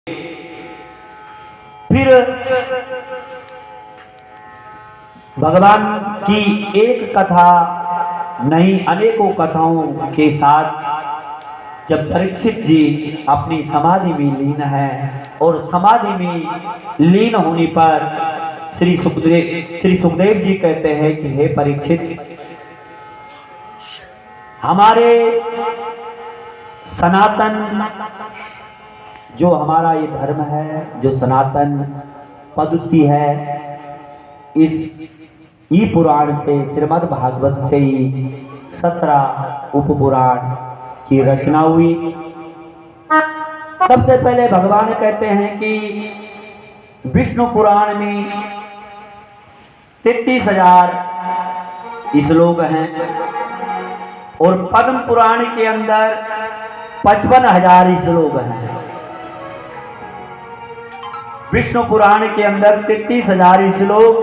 फिर भगवान की एक कथा नहीं अनेकों कथाओं के साथ जब परीक्षित जी अपनी समाधि में लीन है और समाधि में लीन होने पर श्री सुखदेव जी कहते हैं कि हे परीक्षित, हमारे सनातन जो हमारा ये धर्म है, जो सनातन पद्धति है, इस ई पुराण से श्रीमद् भागवत से ही 17 उपपुराण की रचना हुई। सबसे पहले भगवान कहते हैं कि विष्णु पुराण में 33,000 श्लोक हैं और पद्म पुराण के अंदर 55,000 श्लोक हैं। विष्णु पुराण के अंदर 33,000 श्लोक,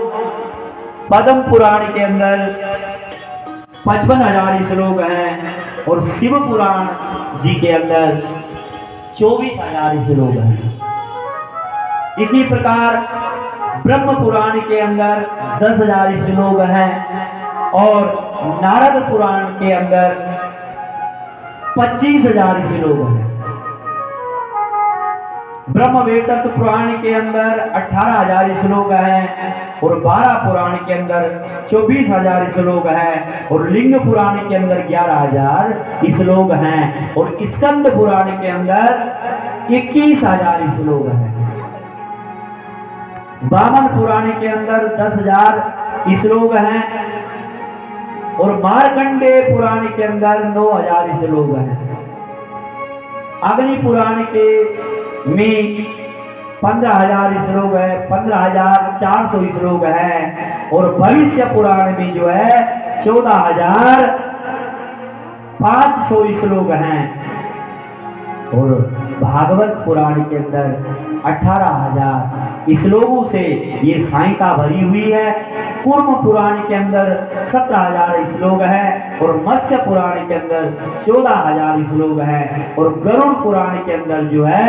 पद्म पुराण के अंदर 55,000 श्लोक हैं और शिव पुराण जी के अंदर 24,000 श्लोक हैं। इसी प्रकार ब्रह्म पुराण के अंदर 10,000 श्लोक हैं और नारद पुराण के अंदर 25,000 श्लोक हैं। ब्रह्म वेदत्त पुराण के अंदर 18,000 श्लोक हैं और 12 पुराण के अंदर 24,000 श्लोक हैं और लिंग पुराण के अंदर 11,000 श्लोक हैं और स्कंद पुराण के अंदर 21,000 श्लोक हैं। वामन पुराण के अंदर 10,000 श्लोक हैं और मार्कंडेय पुराण के अंदर 9,000 श्लोक हैं। अग्नि पुराण के में 15,000 श्लोक है, 15,400 श्लोक है और भविष्य पुराण में जो है 14,500 श्लोक हैं और भागवत पुराण के अंदर 18,000 श्लोकों से ये संहिता भरी हुई है। कूर्म पुराण के अंदर 17,000 श्लोक है और मत्स्य पुराण के अंदर 14,000 श्लोक है और गरुड़ पुराण के अंदर जो है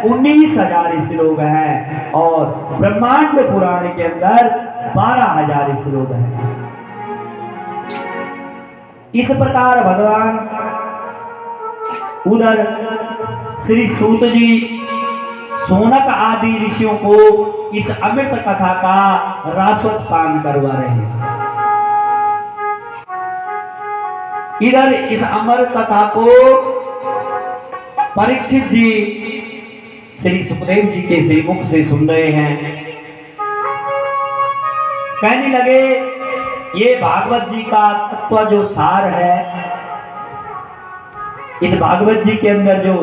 19,000 श्लोक है और ब्रह्मांड पुराण के अंदर 12,000 श्लोक है। इस प्रकार भगवान उधर श्री सूत जी सोनक आदि ऋषियों को इस अमृत कथा का रासवत पान करवा रहे हैं। इधर इस अमर कथा को परीक्षित जी श्री सुखदेव जी के श्रीमुख से सुन रहे हैं। कहने लगे ये भागवत जी का तत्व जो सार है, इस भागवत जी के अंदर जो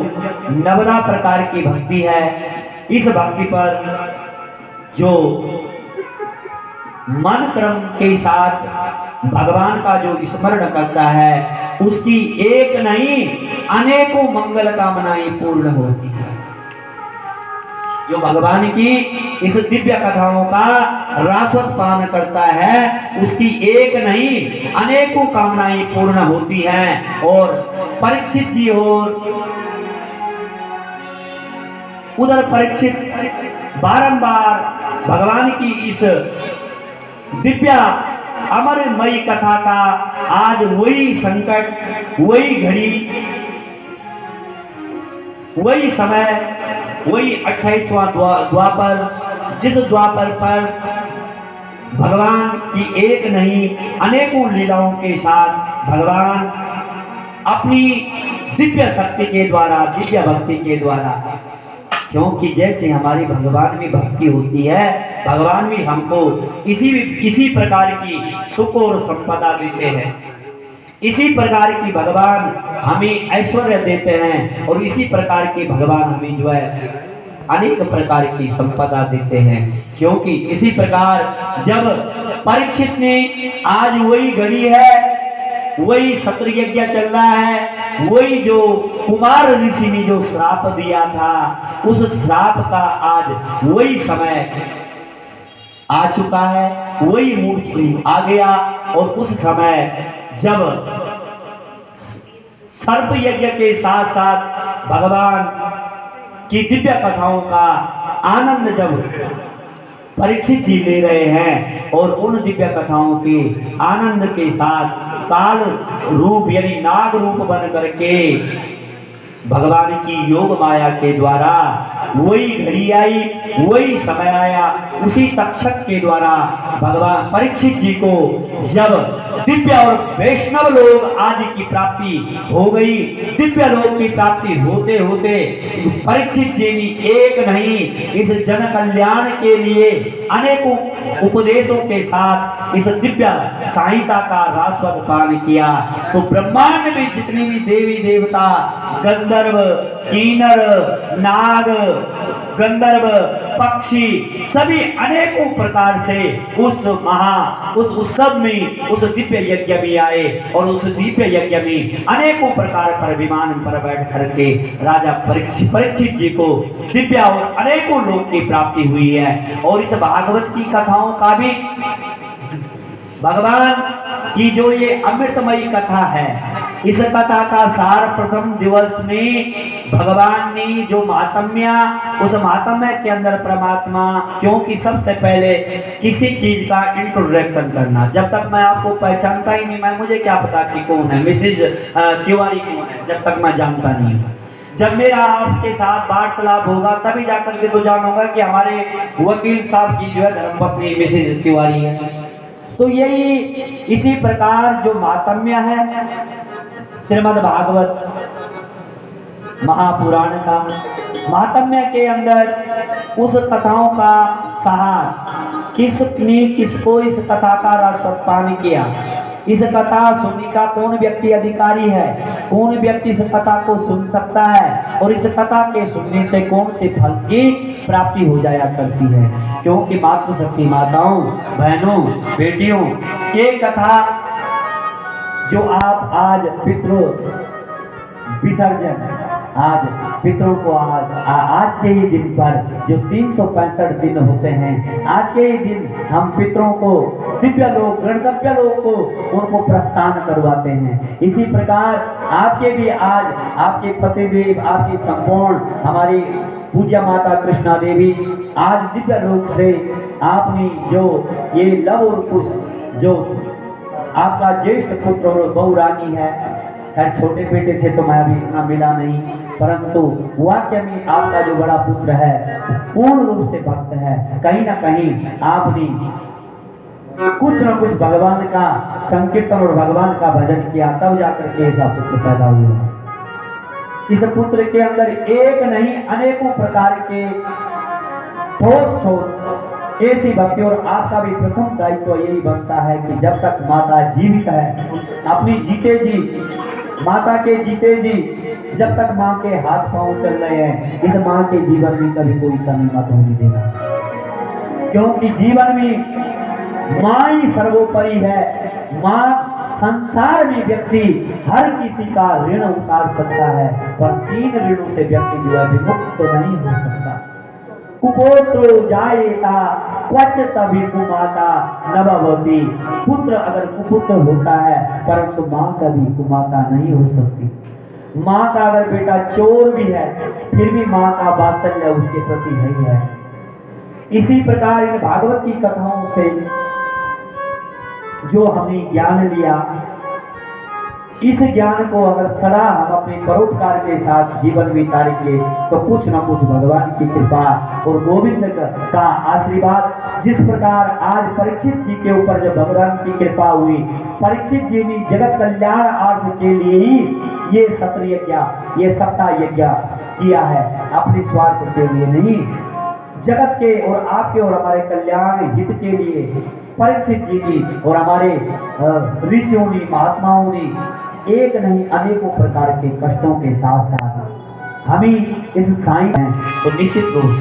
9 प्रकार की भक्ति है, इस भक्ति पर जो मन क्रम के साथ भगवान का जो स्मरण करता है, उसकी एक नहीं अनेकों मंगल कामनाएं पूर्ण होती है। जो भगवान की इस दिव्य कथाओं का रासवत पान करता है, उसकी एक नहीं अनेकों कामनाएं पूर्ण होती हैं। और परीक्षित जी और उधर परीक्षित बारंबार भगवान की इस दिव्य अमरमयी कथा का आज वही संकट, वही घड़ी, वही समय, वही 28वां द्वापर, जिस द्वापर पर भगवान की एक नहीं अनेकों लीलाओं के साथ भगवान अपनी दिव्य शक्ति के द्वारा, दिव्य भक्ति के द्वारा, क्योंकि जैसे हमारी भगवान में भक्ति होती है, भगवान भी हमको इसी प्रकार की सुख और संपदा देते हैं। इसी प्रकार की भगवान हमें ऐश्वर्य देते हैं और इसी प्रकार के भगवान हमें जो है अनेक प्रकार की संपदा देते हैं। क्योंकि इसी प्रकार जब परीक्षित ने आज वही घड़ी है, वही सत्र यज्ञ चल रहा है, वही जो कुमार ऋषि ने जो श्राप दिया था, उस श्राप का आज वही समय आ चुका है, वही मुहूर्त आ गया और उस समय जब सर्प यज्ञ के साथ साथ भगवान की दिव्य कथाओं का आनंद जब परीक्षित जी ले रहे हैं और उन दिव्य कथाओं के आनंद के साथ काल रूप यानी नाग रूप बन करके भगवान की योग माया के द्वारा वही घड़ी आई, वही समय आया, उसी तक्षक के द्वारा भगवान परीक्षित जी को जब दिव्य और वैष्णव लोग आदि की प्राप्ति हो गई, दिव्य लोग की प्राप्ति होते होते परीक्षित जी ने एक नहीं इस जन कल्याण के लिए अनेकों उपदेशों के साथ इस दिव्य संहिता का रास्वत पान किया। तो ब्रह्मांड में जितनी भी देवी देवता, गंधर्व, किन्नर, नाग, गंधर्व, पक्षी, सभी अनेकों प्रकार से उस उत्सव में उस दिव्य यज्ञ में आए और उस दिव्य यज्ञ में अनेकों प्रकार पर विमान पर बैठ करके राजा परीक्षित जी को दिव्य और अनेकों लोक की प्राप्ति हुई है। और इस भागवत की कथाओं का भी भगवान की जो ये अमृतमयी कथा है, इस कथा का सार प्रथम दिवस में भगवान ने जो महात्म्य, उस महात्म्य के अंदर परमात्मा, क्योंकि सबसे पहले किसी चीज का इंट्रोडक्शन करना, जब तक मैं आपको पहचानता ही नहीं, मुझे क्या पता कि कौन है मिसेज तिवारी कौन है, जब तक मैं जानता नहीं हूँ। जब मेरा आपके साथ वार्तालाप होगा तभी जाकर के तो जानूंगा कि हमारे वकील साहब की जो है धर्मपत्नी मिसेज तिवारी है। तो यही इसी प्रकार जो महात्म्य है श्रीमद् भागवत महापुराण का महात्म्य के अंदर उस कथाओं का सार किसने किसको इस कथा का रसपान किया, इस कथा सुनने का कौन व्यक्ति अधिकारी है, कौन व्यक्ति इस कथा को सुन सकता है और इस कथा के सुनने से कौन से फल की प्राप्ति हो जाया करती है। क्योंकि मातृशक्ति माताओं, बहनों, बेटियों, ये कथा जो आप आज पितृ विसर्जन, आज पितरों को आज के ही दिन पर जो 365 दिन होते हैं, आज के ही दिन हम पितरों को दिव्य लोक, गणतव्य लोक को उनको प्रस्थान करवाते हैं। इसी प्रकार आपके भी आज आपके पतिदेव, आपकी संपूर्ण हमारी पूज्य माता कृष्णा देवी आज दिव्य लोक से आपने जो ये लव और कुश जो आपका ज्येष्ठ पुत्र और बहु रानी है, खैर छोटे बेटे से तो मैं अभी इतना मिला नहीं, परंतु वाक्य में आपका जो बड़ा पुत्र है पूर्ण रूप से भक्त है। कहीं ना कहीं आपने कुछ न कुछ भगवान का संकीर्तन और भगवान का भजन किया, तब जाकर के ऐसा पुत्र पैदा हुआ। इस पुत्र के अंदर एक नहीं अनेकों प्रकार के ठोस ऐसी भक्ति, और आपका भी प्रथम दायित्व यही बनता है कि जब तक माता जीवित है, अपनी जीते जी, माता के जीते जी, जब तक माँ के हाथ पांव चल रहे हैं, इस माँ के जीवन में कभी कोई कमी मत होने देना। क्योंकि जीवन में माँ ही सर्वोपरि है। माँ संसार में व्यक्ति हर किसी का ऋण उतार सकता है, पर 3 ऋणों से व्यक्ति जो है विमुक्त तो नहीं हो सकता। कुपुत्र जायेता क्वचित कुमाता नभवती। पुत्र अगर कुपुत्र होता है परंतु माँ कभी कुमाता नहीं हो सकती। माँ का अगर बेटा चोर भी है फिर भी माँ का वात्सल्य उसके प्रति नहीं है। इसी प्रकार इन भागवत की कथाओं से जो हमने ज्ञान लिया, इस ज्ञान को अगर सदा हम अपने परोपकार के साथ जीवन में उतारेंगे तो कुछ न कुछ भगवान की कृपा और गोविंद का आशीर्वाद, जिस प्रकार आज परीक्षित जी के ऊपर जब भगवान की कृपा हुई, परीक्षित जी ने जगत कल्याण अर्थ के लिए ही ये सत्र यज्ञ, ये सप्ताह यज्ञ किया है, अपने स्वार्थ के लिए नहीं, जगत के और आपके और हमारे कल्याण हित के लिए परीक्षित जी की और हमारे ऋषियों ने, महात्माओं ने एक नहीं अनेकों प्रकार के कष्टों के साथ साथ हमें इस साईं तो निश्चित रूप से